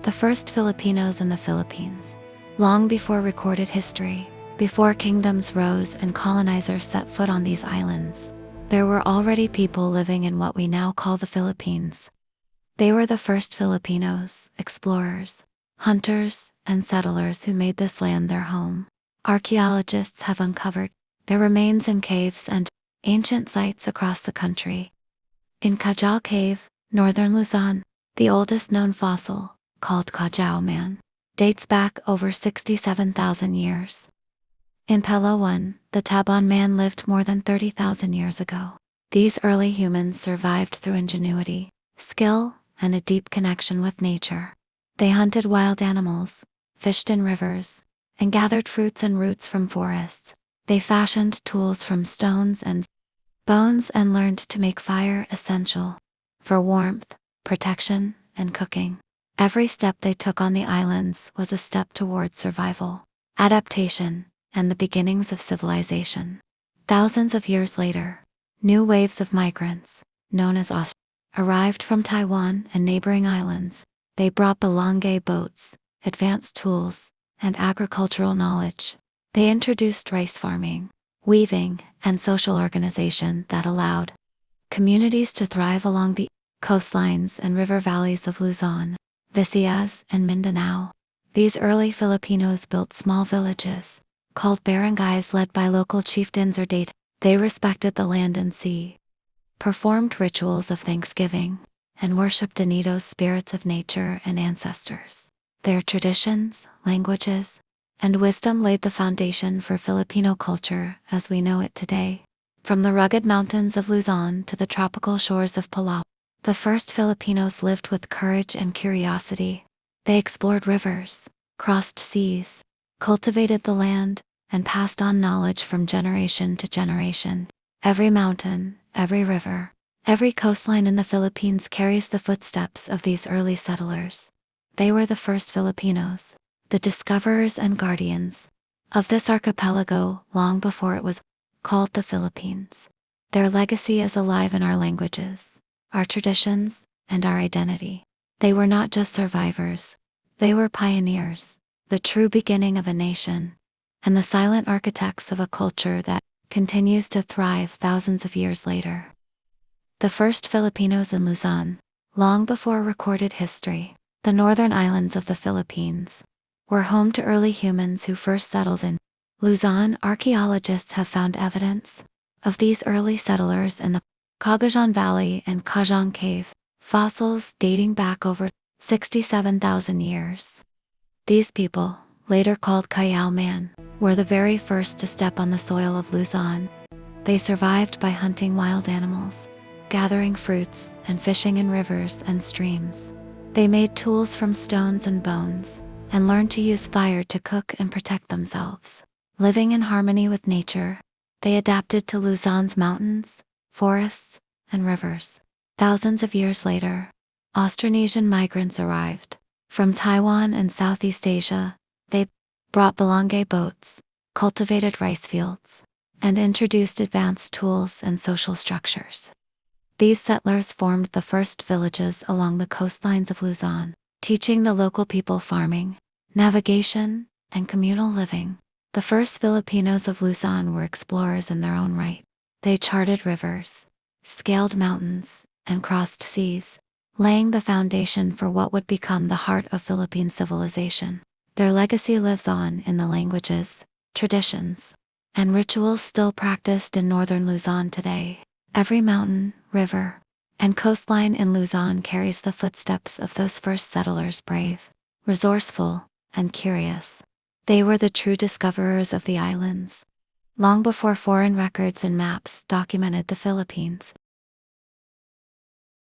the first Filipinos in the Philippines. Long before recorded history, before kingdoms rose and colonizers set foot on these islands, there were already people living in what we now call the Philippines. They were the first Filipinos, explorers, hunters, and settlers who made this land their home. Archaeologists have uncovered their remains in caves and ancient sites across the country. In Callao Cave, northern Luzon, the oldest known fossil, called Callao Man, dates back over 67,000 years. In Palawan, the Tabon man lived more than 30,000 years ago. These early humans survived through ingenuity, skill, and a deep connection with nature. They hunted wild animals, fished in rivers, and gathered fruits and roots from forests. They fashioned tools from stones and bones and learned to make fire essential for warmth, protection, and cooking. Every step they took on the islands was a step towards survival, adaptation, and the beginnings of civilization. Thousands of years later, new waves of migrants, known as Australians, arrived from Taiwan and neighboring islands. They brought balangay boats, advanced tools, and agricultural knowledge. They introduced rice farming, weaving, and social organization that allowed communities to thrive along the coastlines and river valleys of Luzon, Visayas, and Mindanao. These early Filipinos built small villages, called barangays led by local chieftains or deities. They respected the land and sea, performed rituals of thanksgiving, and worshipped Anido's spirits of nature and ancestors. Their traditions, languages, and wisdom laid the foundation for Filipino culture as we know it today. From the rugged mountains of Luzon to the tropical shores of Palau, the first Filipinos lived with courage and curiosity. They explored rivers, crossed seas, cultivated the land, and passed on knowledge from generation to generation. Every mountain, every river, every coastline in the Philippines carries the footsteps of these early settlers. They were the first Filipinos, the discoverers and guardians of this archipelago long before it was called the Philippines. Their legacy is alive in our languages, our traditions, and our identity. They were not just survivors, they were pioneers, the true beginning of a nation, and the silent architects of a culture that continues to thrive thousands of years later. The first Filipinos in Luzon, long before recorded history, the northern islands of the Philippines, were home to early humans who first settled in Luzon. Archaeologists have found evidence of these early settlers in the Cagayan Valley and Callao Cave, fossils dating back over 67,000 years. These people, later called Callao Man, were the very first to step on the soil of Luzon. They survived by hunting wild animals, gathering fruits, and fishing in rivers and streams. They made tools from stones and bones, and learned to use fire to cook and protect themselves. Living in harmony with nature, they adapted to Luzon's mountains, forests, and rivers. Thousands of years later, Austronesian migrants arrived. From Taiwan and Southeast Asia, they brought balangay boats, cultivated rice fields, and introduced advanced tools and social structures. These settlers formed the first villages along the coastlines of Luzon, teaching the local people farming, navigation, and communal living. The first Filipinos of Luzon were explorers in their own right. They charted rivers, scaled mountains, and crossed seas, laying the foundation for what would become the heart of Philippine civilization. Their legacy lives on in the languages, traditions, and rituals still practiced in northern Luzon today. Every mountain, river, and coastline in Luzon carries the footsteps of those first settlers, brave, resourceful, and curious. They were the true discoverers of the islands, long before foreign records and maps documented the Philippines.